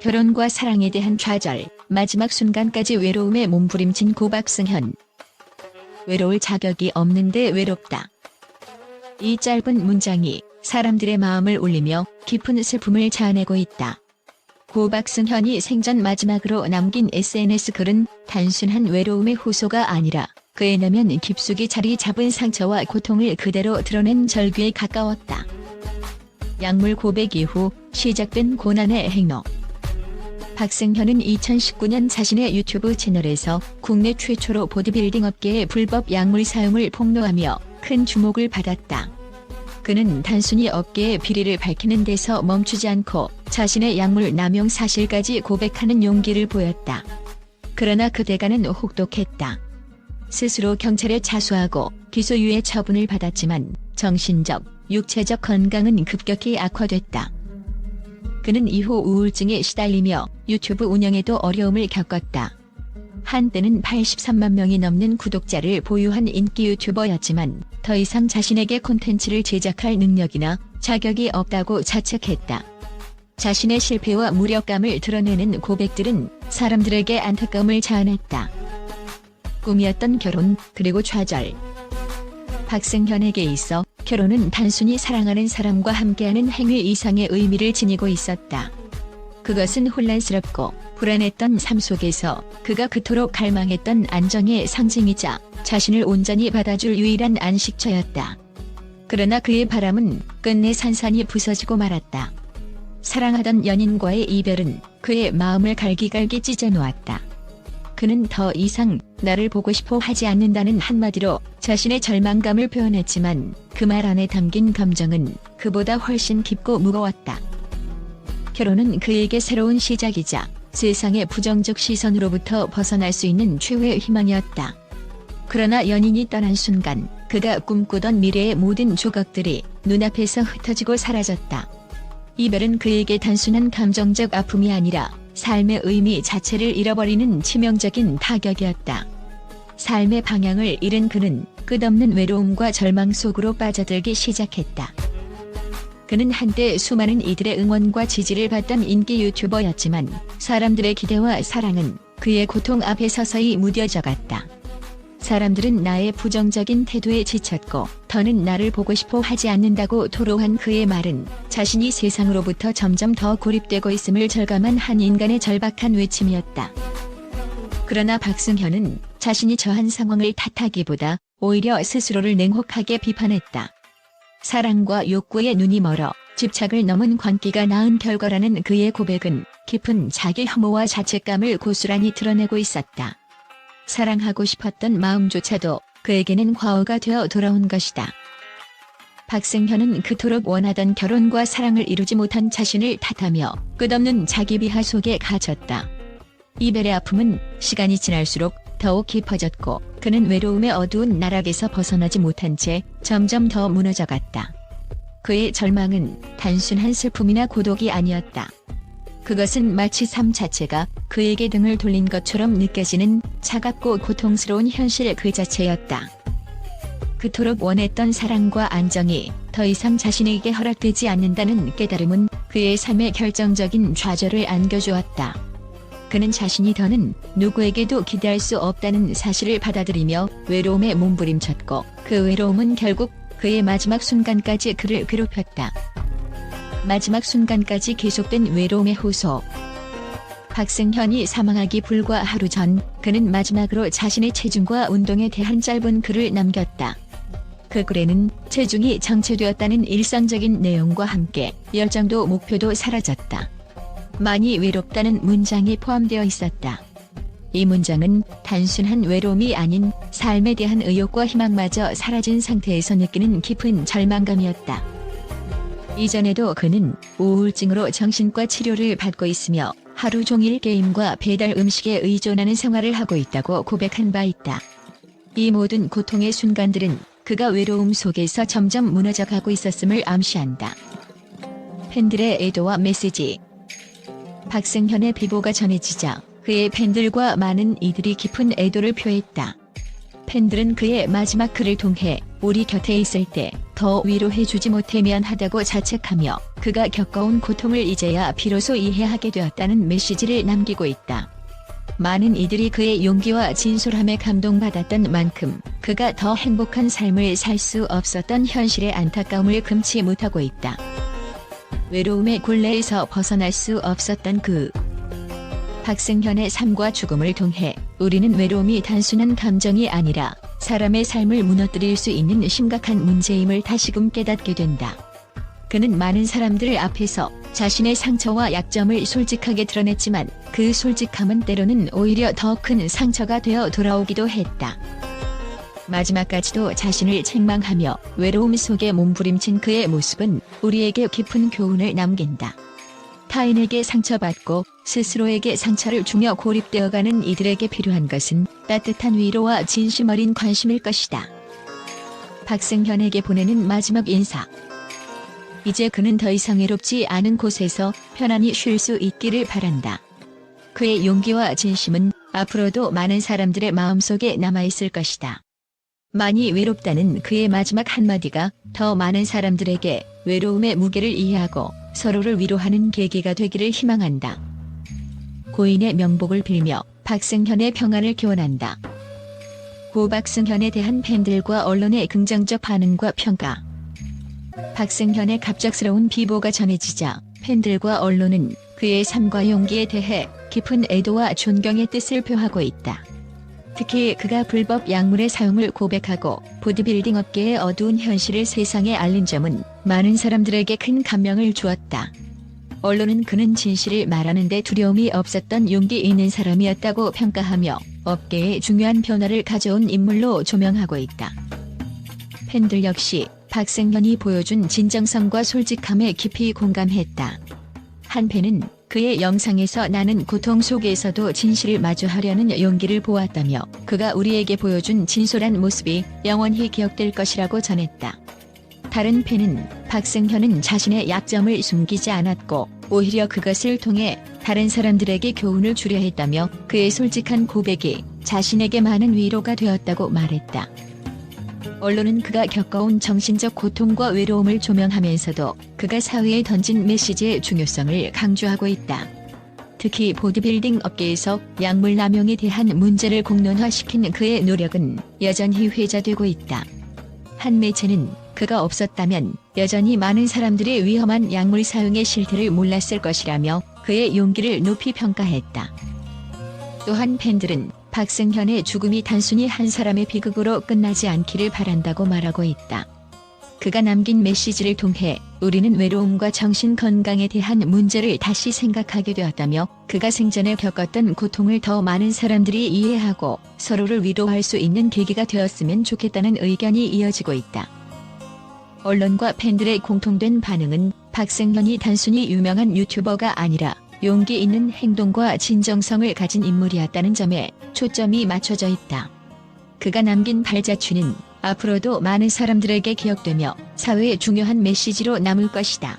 결혼과 사랑에 대한 좌절, 마지막 순간까지 외로움에 몸부림친 고박승현. 외로울 자격이 없는데 외롭다. 이 짧은 문장이 사람들의 마음을 울리며 깊은 슬픔을 자아내고 있다. 고박승현이 생전 마지막으로 남긴 SNS 글은 단순한 외로움의 호소가 아니라 그의 내면 깊숙이 자리 잡은 상처와 고통을 그대로 드러낸 절규에 가까웠다. 약물 고백 이후 시작된 고난의 행로. 박승현은 2019년 자신의 유튜브 채널에서 국내 최초로 보디빌딩 업계의 불법 약물 사용을 폭로하며 큰 주목을 받았다. 그는 단순히 업계의 비리를 밝히는 데서 멈추지 않고 자신의 약물 남용 사실까지 고백하는 용기를 보였다. 그러나 그 대가는 혹독했다. 스스로 경찰에 자수하고 기소유예 처분을 받았지만 정신적, 육체적 건강은 급격히 악화됐다. 그는 이후 우울증에 시달리며 유튜브 운영에도 어려움을 겪었다. 한때는 83만 명이 넘는 구독자를 보유한 인기 유튜버였지만 더 이상 자신에게 콘텐츠를 제작할 능력이나 자격이 없다고 자책했다. 자신의 실패와 무력감을 드러내는 고백들은 사람들에게 안타까움을 자아냈다. 꿈이었던 결혼, 그리고 좌절. 박승현에게 있어 결혼은 단순히 사랑하는 사람과 함께하는 행위 이상의 의미를 지니고 있었다. 그것은 혼란스럽고 불안했던 삶 속에서 그가 그토록 갈망했던 안정의 상징이자 자신을 온전히 받아줄 유일한 안식처였다. 그러나 그의 바람은 끝내 산산이 부서지고 말았다. 사랑하던 연인과의 이별은 그의 마음을 갈기갈기 찢어놓았다. 그는 더 이상 나를 보고 싶어 하지 않는다는 한마디로 자신의 절망감을 표현했지만 그 말 안에 담긴 감정은 그보다 훨씬 깊고 무거웠다. 결혼은 그에게 새로운 시작이자 세상의 부정적 시선으로부터 벗어날 수 있는 최후의 희망이었다. 그러나 연인이 떠난 순간 그가 꿈꾸던 미래의 모든 조각들이 눈앞에서 흩어지고 사라졌다. 이별은 그에게 단순한 감정적 아픔이 아니라 삶의 의미 자체를 잃어버리는 치명적인 타격이었다. 삶의 방향을 잃은 그는 끝없는 외로움과 절망 속으로 빠져들기 시작했다. 그는 한때 수많은 이들의 응원과 지지를 받던 인기 유튜버였지만 사람들의 기대와 사랑은 그의 고통 앞에 서서히 무뎌져갔다. 사람들은 나의 부정적인 태도에 지쳤고 더는 나를 보고 싶어 하지 않는다고 토로한 그의 말은 자신이 세상으로부터 점점 더 고립되고 있음을 절감한 한 인간의 절박한 외침이었다. 그러나 박승현은 자신이 처한 상황을 탓하기보다 오히려 스스로를 냉혹하게 비판했다. 사랑과 욕구에 눈이 멀어 집착을 넘은 광기가 낳은 결과라는 그의 고백은 깊은 자기 혐오와 자책감을 고스란히 드러내고 있었다. 사랑하고 싶었던 마음조차도 그에게는 과오가 되어 돌아온 것이다. 박승현은 그토록 원하던 결혼과 사랑을 이루지 못한 자신을 탓하며 끝없는 자기 비하 속에 갇혔다. 이별의 아픔은 시간이 지날수록 더욱 깊어졌고 그는 외로움의 어두운 나락에서 벗어나지 못한 채 점점 더 무너져갔다. 그의 절망은 단순한 슬픔이나 고독이 아니었다. 그것은 마치 삶 자체가 그에게 등을 돌린 것처럼 느껴지는 차갑고 고통스러운 현실 그 자체였다. 그토록 원했던 사랑과 안정이 더 이상 자신에게 허락되지 않는다는 깨달음은 그의 삶에 결정적인 좌절을 안겨주었다. 그는 자신이 더는 누구에게도 기대할 수 없다는 사실을 받아들이며 외로움에 몸부림쳤고 그 외로움은 결국 그의 마지막 순간까지 그를 괴롭혔다. 마지막 순간까지 계속된 외로움의 호소. 박승현이 사망하기 불과 하루 전 그는 마지막으로 자신의 체중과 운동에 대한 짧은 글을 남겼다. 그 글에는 체중이 정체되었다는 일상적인 내용과 함께 열정도 목표도 사라졌다. 많이 외롭다는 문장이 포함되어 있었다. 이 문장은 단순한 외로움이 아닌 삶에 대한 의욕과 희망마저 사라진 상태에서 느끼는 깊은 절망감이었다. 이전에도 그는 우울증으로 정신과 치료를 받고 있으며 하루 종일 게임과 배달 음식에 의존하는 생활을 하고 있다고 고백한 바 있다. 이 모든 고통의 순간들은 그가 외로움 속에서 점점 무너져가고 있었음을 암시한다. 팬들의 애도와 메시지. 박승현의 비보가 전해지자 그의 팬들과 많은 이들이 깊은 애도를 표했다. 팬들은 그의 마지막 글을 통해 우리 곁에 있을 때 더 위로해주지 못해 미안하다고 자책하며 그가 겪어온 고통을 이제야 비로소 이해하게 되었다는 메시지를 남기고 있다. 많은 이들이 그의 용기와 진솔함에 감동받았던 만큼 그가 더 행복한 삶을 살 수 없었던 현실의 안타까움을 금치 못하고 있다. 외로움의 굴레에서 벗어날 수 없었던 그 박승현의 삶과 죽음을 통해 우리는 외로움이 단순한 감정이 아니라 사람의 삶을 무너뜨릴 수 있는 심각한 문제임을 다시금 깨닫게 된다. 그는 많은 사람들 앞에서 자신의 상처와 약점을 솔직하게 드러냈지만 그 솔직함은 때로는 오히려 더 큰 상처가 되어 돌아오기도 했다. 마지막까지도 자신을 책망하며 외로움 속에 몸부림친 그의 모습은 우리에게 깊은 교훈을 남긴다. 타인에게 상처받고 스스로에게 상처를 주며 고립되어가는 이들에게 필요한 것은 따뜻한 위로와 진심 어린 관심일 것이다. 박승현에게 보내는 마지막 인사. 이제 그는 더 이상 외롭지 않은 곳에서 편안히 쉴 수 있기를 바란다. 그의 용기와 진심은 앞으로도 많은 사람들의 마음속에 남아있을 것이다. 많이 외롭다는 그의 마지막 한마디가 더 많은 사람들에게 외로움의 무게를 이해하고 서로를 위로하는 계기가 되기를 희망한다. 고인의 명복을 빌며 박승현의 평안을 기원한다. 고 박승현에 대한 팬들과 언론의 긍정적 반응과 평가. 박승현의 갑작스러운 비보가 전해지자 팬들과 언론은 그의 삶과 용기에 대해 깊은 애도와 존경의 뜻을 표하고 있다. 특히 그가 불법 약물의 사용을 고백하고 보디빌딩 업계의 어두운 현실을 세상에 알린 점은 많은 사람들에게 큰 감명을 주었다. 언론은 그는 진실을 말하는 데 두려움이 없었던 용기 있는 사람이었다고 평가하며 업계에 중요한 변화를 가져온 인물로 조명하고 있다. 팬들 역시 박승현이 보여준 진정성과 솔직함에 깊이 공감했다. 한 팬은 그의 영상에서 나는 고통 속에서도 진실을 마주하려는 용기를 보았다며 그가 우리에게 보여준 진솔한 모습이 영원히 기억될 것이라고 전했다. 다른 팬은 박승현은 자신의 약점을 숨기지 않았고 오히려 그것을 통해 다른 사람들에게 교훈을 주려 했다며 그의 솔직한 고백이 자신에게 많은 위로가 되었다고 말했다. 언론은 그가 겪어온 정신적 고통과 외로움을 조명하면서도 그가 사회에 던진 메시지의 중요성을 강조하고 있다. 특히 보디빌딩 업계에서 약물 남용에 대한 문제를 공론화시킨 그의 노력은 여전히 회자되고 있다. 한 매체는 그가 없었다면 여전히 많은 사람들이 위험한 약물 사용의 실태를 몰랐을 것이라며 그의 용기를 높이 평가했다. 또한 팬들은 박승현의 죽음이 단순히 한 사람의 비극으로 끝나지 않기를 바란다고 말하고 있다. 그가 남긴 메시지를 통해 우리는 외로움과 정신 건강에 대한 문제를 다시 생각하게 되었다며 그가 생전에 겪었던 고통을 더 많은 사람들이 이해하고 서로를 위로할 수 있는 계기가 되었으면 좋겠다는 의견이 이어지고 있다. 언론과 팬들의 공통된 반응은 박승현이 단순히 유명한 유튜버가 아니라 용기 있는 행동과 진정성을 가진 인물이었다는 점에 초점이 맞춰져 있다. 그가 남긴 발자취는 앞으로도 많은 사람들에게 기억되며 사회에 중요한 메시지로 남을 것이다.